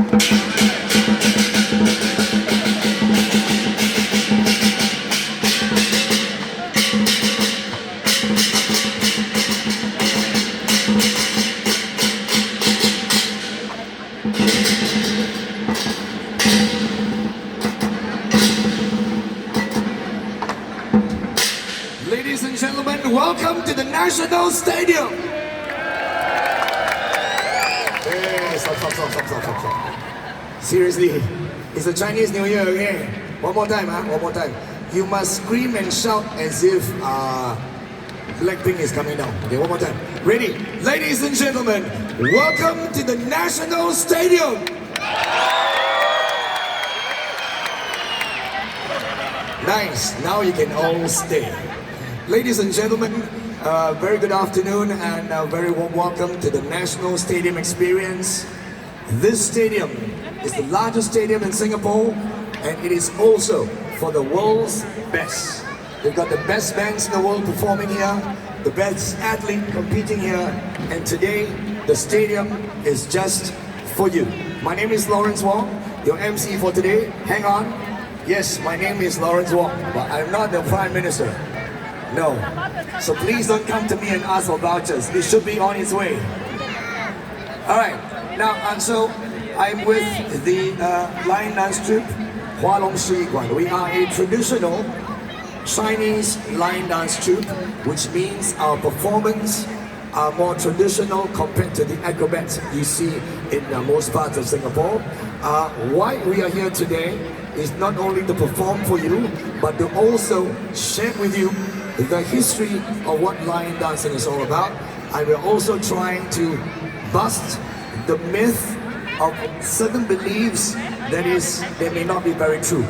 Ladies and gentlemen, welcome to the National Stadium. Hey, stop. Seriously, it's a Chinese New Year again. One more time, huh? One more time. You must scream and shout as if Blackpink is coming down. Okay, one more time. Ready? Ladies and gentlemen, welcome to the National Stadium. Nice, now you can all stay. Ladies and gentlemen, very good afternoon and a very warm welcome to the National Stadium experience. This stadium is the largest stadium in Singapore and it is also for the world's best. We've got the best bands in the world performing here, the best athlete competing here, and today the stadium is just for you. My name is Lawrence Wong, your MC for today. Hang on. Yes, my name is Lawrence Wong, but I'm not the Prime Minister. No. So please don't come to me and ask for vouchers. It should be on its way. Alright, now so I'm with the lion dance troupe, Hua Long Lion Arts. We are a traditional Chinese lion dance troupe, which means our performance are more traditional compared to the acrobats you see in most parts of Singapore. Why we are here today is not only to perform for you, but to also share with you the history of what lion dancing is all about. And we're also trying to bust the myth of certain beliefs that may not be very true.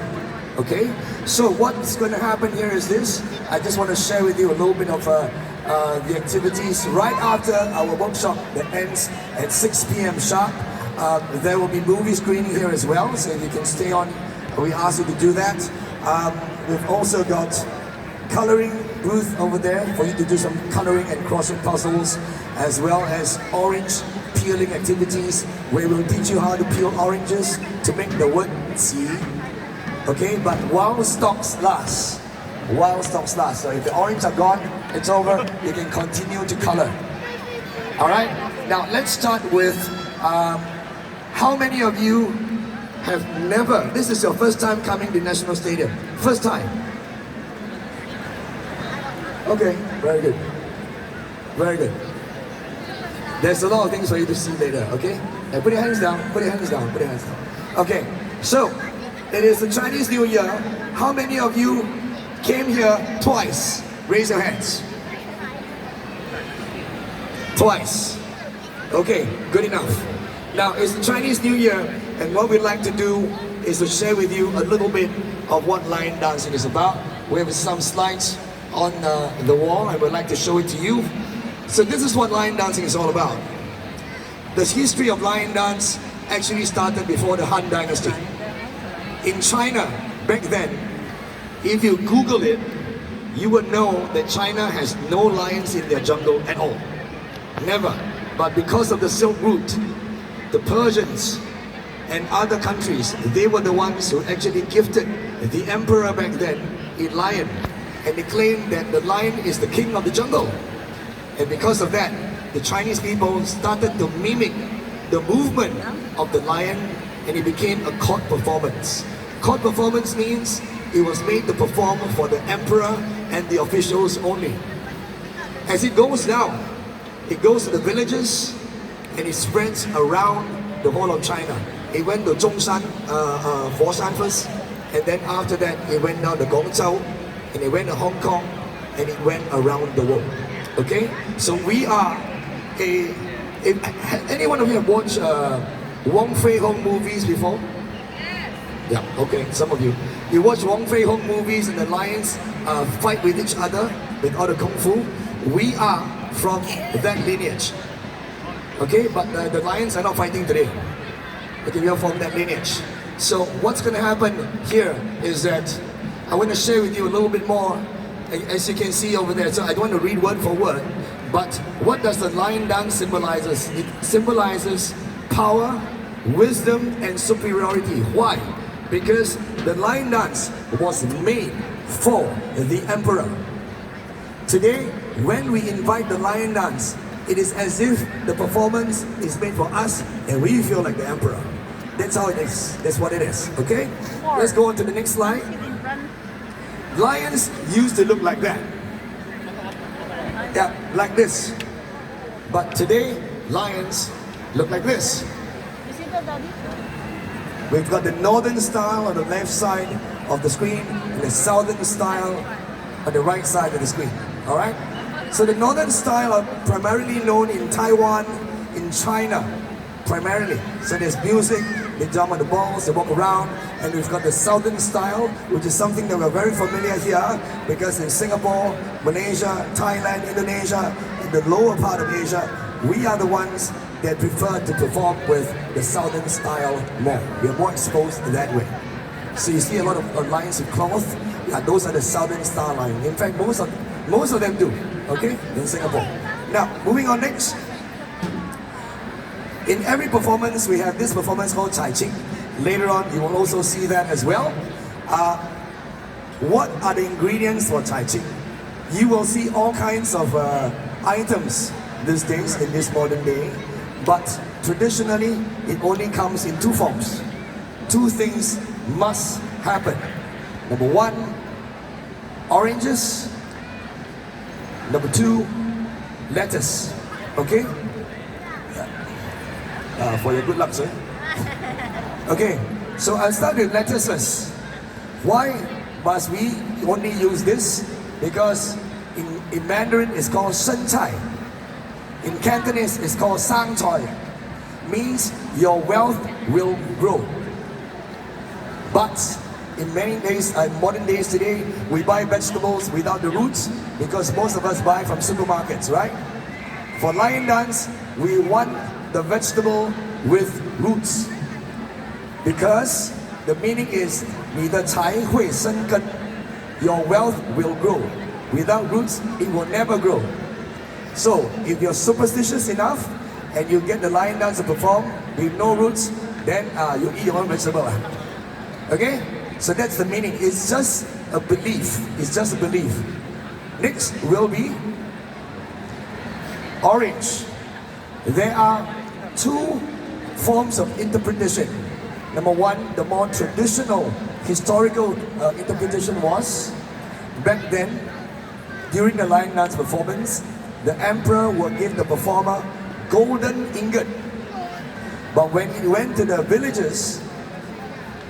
Okay? So what's going to happen here is this. I just want to share with you a little bit of the activities right after our workshop that ends at 6 p.m. sharp. There will be movie screening here as well, so you can stay on. We ask you to do that. We've also got coloring booth over there for you to do some coloring and crossword puzzles, as well as orange peeling activities where we'll teach you how to peel oranges to make the word "ji." Okay, but while stocks last. So if the orange are gone, it's over. You can continue to color. All right. Now let's start with how many of you have never? This is your first time coming to National Stadium. First time. Okay, very good. Very good. There's a lot of things for you to see later, okay? And put your hands down, put your hands down, put your hands down. Okay, so it is the Chinese New Year. How many of you came here twice? Raise your hands. Twice. Okay, good enough. Now, it's the Chinese New Year, and what we'd like to do is to share with you a little bit of what lion dancing is about. We have some slides on the wall, and we'd like to show it to you. So this is what lion dancing is all about. The history of lion dance actually started before the Han Dynasty. In China, back then, if you Google it, you would know that China has no lions in their jungle at all. Never. But because of the Silk Route, the Persians and other countries, they were the ones who actually gifted the emperor back then a lion. And they claimed that the lion is the king of the jungle. And because of that, the Chinese people started to mimic the movement of the lion, and it became a court performance. Court performance means it was made to perform for the emperor and the officials only. As it goes down, it goes to the villages and it spreads around the whole of China. It went to Zhongshan, Foshan first, and then after that it went down to Guangzhou, and it went to Hong Kong, and it went around the world. Okay? So we are any one of you have watched Wong Fei-hung movies before? Yeah, okay, some of you. You watch Wong Fei-hung movies and the lions fight with each other with all the kung fu. We are from that lineage. Okay, but the lions are not fighting today. Okay, we are from that lineage. So what's going to happen here is that I want to share with you a little bit more. As you can see over there, so I don't want to read word for word, but what does the lion dance symbolizes? It symbolizes power, wisdom and superiority. Why? Because the lion dance was made for the emperor. Today, when we invite the lion dance, it is as if the performance is made for us and we feel like the emperor. That's how it is. That's what it is. Okay? Let's go on to the next slide. Lions used to look like that. Yeah, like this. But today, lions look like this. We've got the northern style on the left side of the screen and the southern style on the right side of the screen. Alright? So the northern style are primarily known in Taiwan, in China, primarily. So there's music, they jump on the balls, they walk around, and we've got the southern style, which is something that we're very familiar here, because in Singapore, Malaysia, Thailand, Indonesia, in the lower part of Asia, we are the ones that prefer to perform with the southern style more. We're more exposed that way. So you see a lot of lions with cloth, those are the southern style lions. In fact, most of them do, okay, in Singapore. Now, moving on next. In every performance, we have this performance called Chai Ching. Later on, you will also see that as well. What are the ingredients for Chai Ching? You will see all kinds of items these days, in this modern day. But traditionally, it only comes in two forms. Two things must happen. Number one, oranges. Number two, lettuce. Okay? For your good luck, sir. Okay, so I'll start with lettuce first. Why must we only use this? Because in Mandarin it's called shen cai. In Cantonese it's called sang choi. Means your wealth will grow. But in many days, modern days today, we buy vegetables without the roots because most of us buy from supermarkets, right? For lion dance, we want the vegetable with roots, because the meaning is 你的财会生根, your wealth will grow. Without roots, it will never grow. So if you're superstitious enough and you get the lion dance to perform with no roots, then you eat your own vegetable. Okay? So that's the meaning. It's just a belief. It's just a belief. Next will be orange. There are two forms of interpretation. Number one, the more traditional historical interpretation was, back then, during the lion dance performance, the emperor would give the performer golden ingot. But when it went to the villages,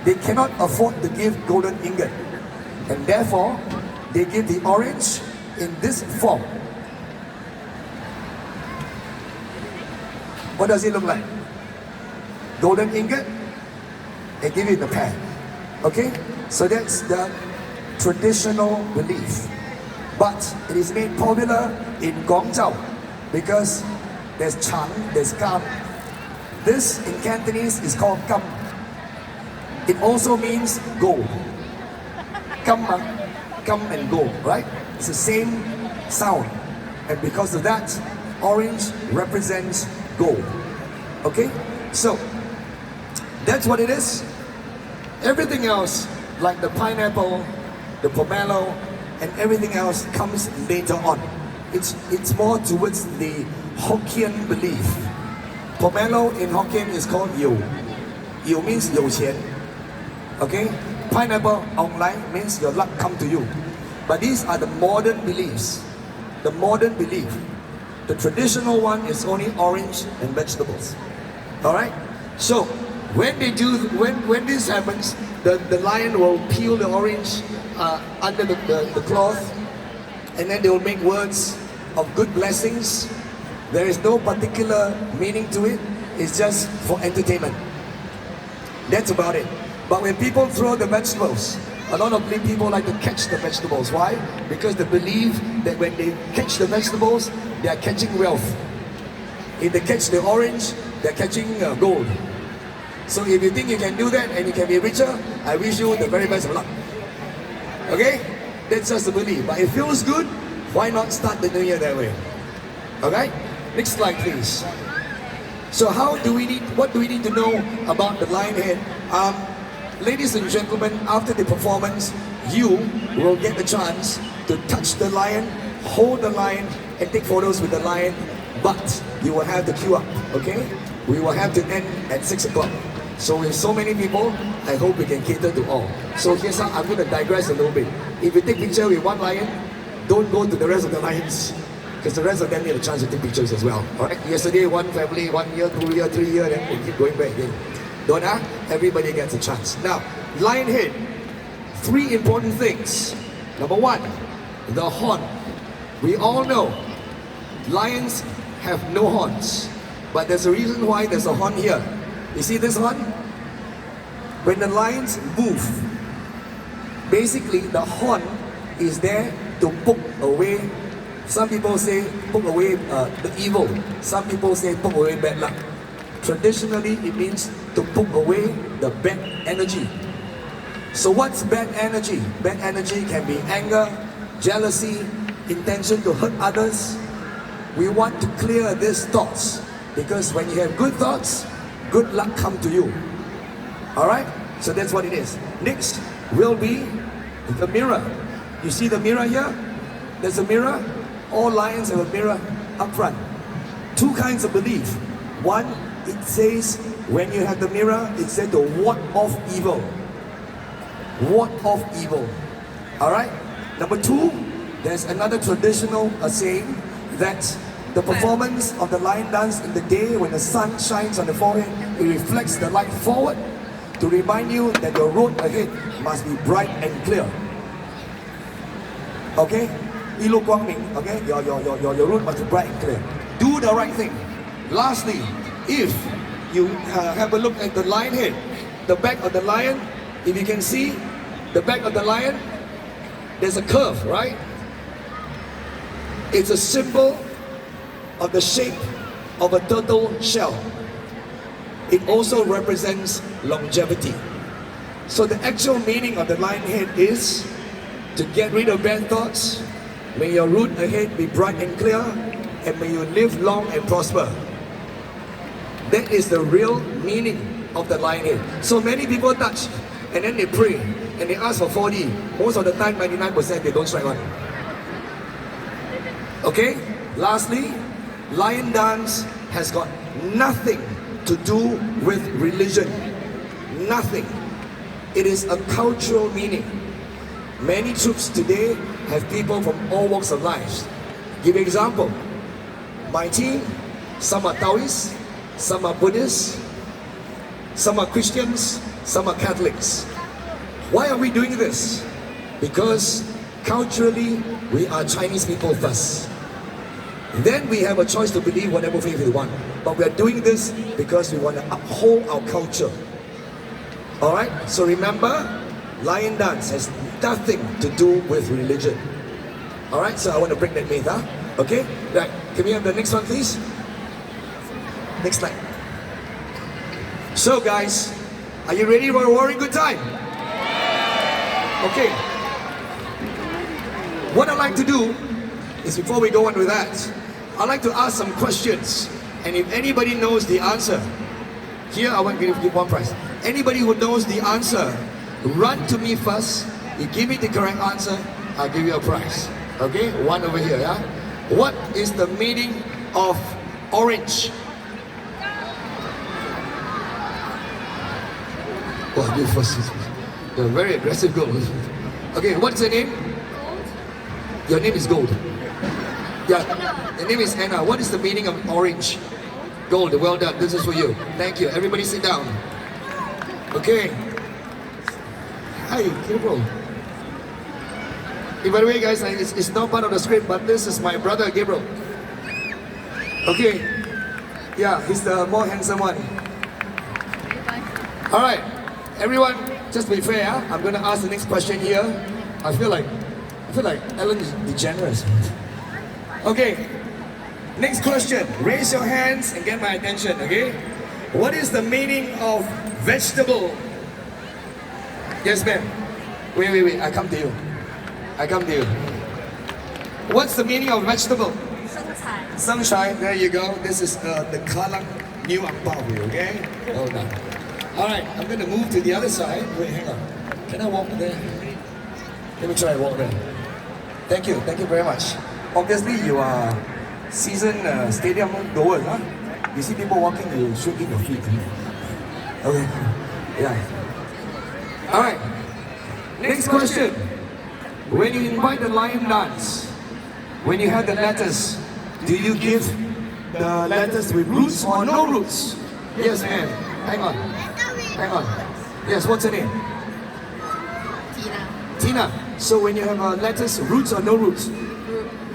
they cannot afford to give golden ingot. And therefore, they give the orange in this form. What does it look like? Golden ingot, they give it in a pan. Okay? So that's the traditional belief. But it is made popular in Guangzhou because there's Chang, there's Kam. This in Cantonese is called Kam. It also means gold. Kam and gold, right? It's the same sound. And because of that, orange represents gold. Okay? So, that's what it is. Everything else, like the pineapple, the pomelo, and everything else comes later on. It's more towards the Hokkien belief. Pomelo in Hokkien is called Yu. Yu means 有钱. Okay? Pineapple, online, means your luck come to you. But these are the modern beliefs. The modern belief. The traditional one is only orange and vegetables. Alright? So, when this happens, the lion will peel the orange under the cloth, and then they will make words of good blessings. There is no particular meaning to it. It's just for entertainment. That's about it. But when people throw the vegetables, a lot of people like to catch the vegetables. Why? Because they believe that when they catch the vegetables, they are catching wealth. If they catch the orange, they're catching gold. So if you think you can do that and you can be richer, I wish you the very best of luck. Okay? That's just a belief. But it feels good, why not start the new year that way? Okay? Next slide, please. So what do we need to know about the lion head? Ladies and gentlemen, after the performance, you will get the chance to touch the lion, hold the lion, and take photos with the lion, but you will have to queue up, okay? We will have to end at 6 o'clock. So with so many people, I hope we can cater to all. So here's how I'm going to digress a little bit. If you take picture with one lion, don't go to the rest of the lions, because the rest of them need a chance to take pictures as well. Alright? Yesterday, one family, 1 year, 2 year, 3 year, then we keep going back again. Don't everybody gets a chance. Now, lion head, 3 important things. Number 1, the horn. We all know lions have no horns, but there's a reason why there's a horn here. You see this horn? When the lions move, basically the horn is there to poke away. Some people say poke away the evil. Some people say poke away bad luck. Traditionally, it means to poke away the bad energy. So what's bad energy? Bad energy can be anger, jealousy, intention to hurt others. We want to clear these thoughts, because when you have good thoughts, good luck come to you. Alright? So that's what it is. Next will be the mirror. You see the mirror here? There's a mirror. All lions have a mirror up front. 2 kinds of belief. One, it says when you have the mirror, it said to ward off evil. Ward off evil. Alright? Number 2, there's another traditional saying that the performance of the lion dance in the day when the sun shines on the forehead, it reflects the light forward to remind you that your road ahead must be bright and clear. Okay? 一路光明, okay? Your road must be bright and clear. Do the right thing. Lastly, if you have a look at the lion head, the back of the lion, if you can see the back of the lion, there's a curve, right? It's a symbol of the shape of a turtle shell. It also represents longevity. So the actual meaning of the lion head is to get rid of bad thoughts. May your route ahead be bright and clear, and may you live long and prosper. That is the real meaning of the lion head. So many people touch, and then they pray, and they ask for 4D. Most of the time, 99% they don't strike one. Okay? Lastly, lion dance has got nothing to do with religion. Nothing. It is a cultural meaning. Many troops today have people from all walks of life. Give an example. My team, some are Taoists, some are Buddhists, some are Christians, some are Catholics. Why are we doing this? Because culturally, we are Chinese people first. Then we have a choice to believe whatever faith we want. But we are doing this because we want to uphold our culture. Alright? So remember, lion dance has nothing to do with religion. Alright? So I want to break that myth, huh? Okay? Right. Can we have the next one, please? Next slide. So guys, are you ready for a roaring good time? Okay. What I'd like to do is, before we go on with that, I'd like to ask some questions, and if anybody knows the answer, here I want to give one prize. Anybody who knows the answer, run to me first. You give me the correct answer, I'll give you a prize. Okay, one over here, yeah? What is the meaning of orange? Oh, you first. You're a very aggressive girl. Okay, what's your name? Gold. Your name is Gold. Yeah, your name is Anna. What is the meaning of orange? Gold. Well done. This is for you. Thank you. Everybody sit down. Okay. Hi, Gabriel. By the way, guys, it's not part of the script, but this is my brother, Gabriel. Okay. Yeah, he's the more handsome one. All right, everyone. Just to be fair, I'm going to ask the next question here. I feel like Ellen is DeGeneres. Okay, next question. Raise your hands and get my attention, okay? What is the meaning of vegetable? Yes, ma'am. Wait, I come to you. What's the meaning of vegetable? Sunshine. Sunshine, there you go. This is the Kalak new ang pao for you, okay? Well done. All right, I'm going to move to the other side. Wait, hang on. Can I walk there? Let me try and walk there. Thank you very much. Obviously, you are seasoned stadium goers, huh? You see people walking, you shaking your feet. Okay, yeah. All right, next question. When you invite the lion dance, when you have the letters, do you give the letters with roots or no roots? Yes, ma'am. Hang on. Yes, what's her name? Tina. So when you have letters, roots or no roots?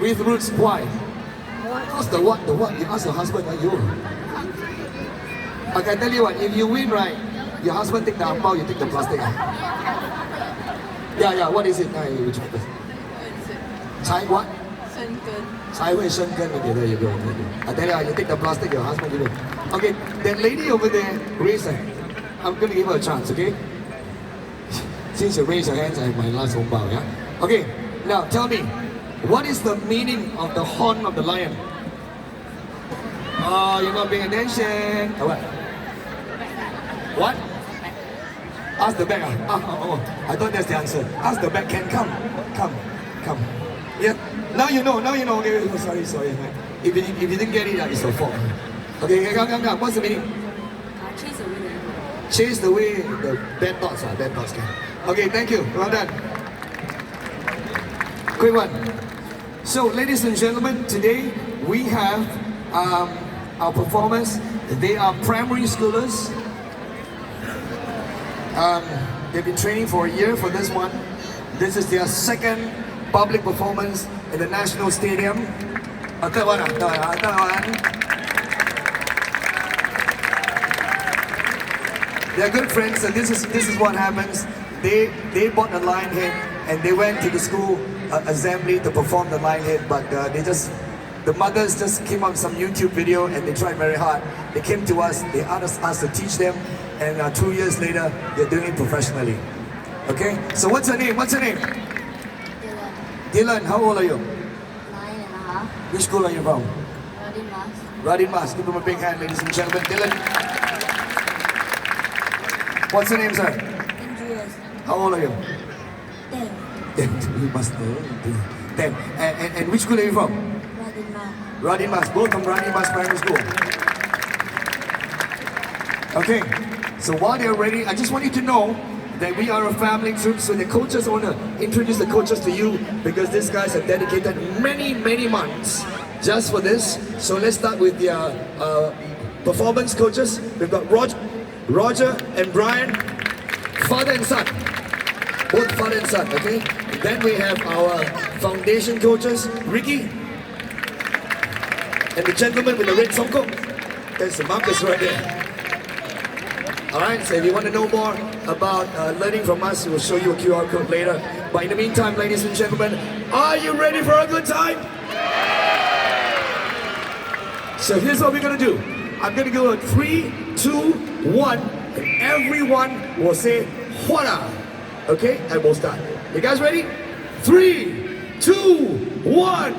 With roots, why? What's the what? You ask your husband, are you? I can tell you what, if you win, right, your husband take the ang pao, you take the plastic. Yeah, what is it? You check this. Chai what? 才会生根. Okay, there you go. I tell you, you take the plastic, your husband give it. Okay, that lady over there, raise her hand. I'm going to give her a chance, okay? Since you raise your hands, I have my last hong bao, yeah? Okay, now tell me, what is the meaning of the horn of the lion? Oh, you're not paying attention. What? What? Ask the back. I thought that's the answer. Ask the back. Can come. Yeah. Now you know. Okay. Oh, sorry. If you didn't get it, it's your fault. Okay. Come. What's the meaning? Chase away the bad thoughts. Bad thoughts. Okay. Thank you. Well done. Quick one. So, ladies and gentlemen, today we have our performers. They are primary schoolers. They've been training for a year for this one. This is their second public performance in the National Stadium. Third one. They're good friends, and this is what happens. They bought a lion head and they went to the school assembly to perform the lion head, but the mothers just came up with some YouTube video and they tried very hard. They came to us, they asked us to teach them, and 2 years later, they're doing it professionally. Okay? So what's her name? Dylan, how old are you? 9.5. Which school are you from? Radin Mas. Give him a big hand, ladies and gentlemen. Dylan. What's her name, sir? Andreas. How old are you? 10. 10. You must know. 10. And which school are you from? Radin Mas. Both from Radin Mas Primary School. Okay. So while they're ready, I just want you to know that we are a family troop. So the coaches, I want to introduce the coaches to you because these guys have dedicated many months just for this. So let's start with the performance coaches. We've got Roger and Brian, father and son. Both father and son, okay? Then we have our foundation coaches, Ricky, and the gentleman with the red songkok. That's Marcus right there. Alright, so if you want to know more about learning from us, we'll show you a QR code later. But in the meantime, ladies and gentlemen, are you ready for a good time? So here's what we're going to do. I'm going to go at 3, 2, 1, and everyone will say, Hua. Okay, and we'll start. You guys ready? 3, 2, 1.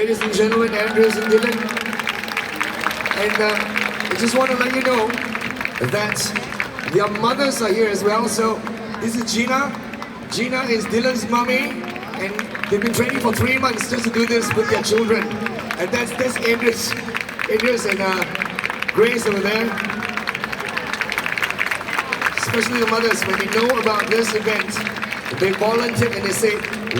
Ladies and gentlemen, Andreas and Dylan. And I just want to let you know that their mothers are here as well. So this is Gina. Gina is Dylan's mommy, and they've been training for 3 months just to do this with their children. And that's Andreas and Grace over there. Especially the mothers, when they know about this event, they volunteer and they say,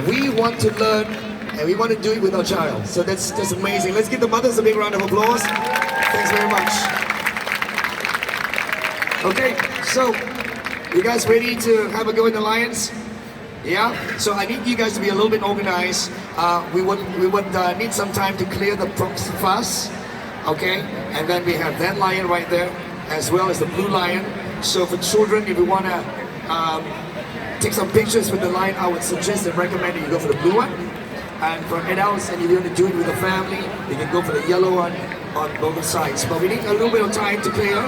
we want to learn and we want to do it with our child. So that's amazing. Let's give the mothers a big round of applause. Thanks very much. Okay, so you guys ready to have a go in the lions? Yeah? So I need you guys to be a little bit organized. We would need some time to clear the props first. Okay? And then we have that lion right there, as well as the blue lion. So for children, if you want to take some pictures with the lion, I would suggest and recommend that you go for the blue one. And for adults, and if you want to do it with the family, you can go for the yellow one on both sides. But we need a little bit of time to clear.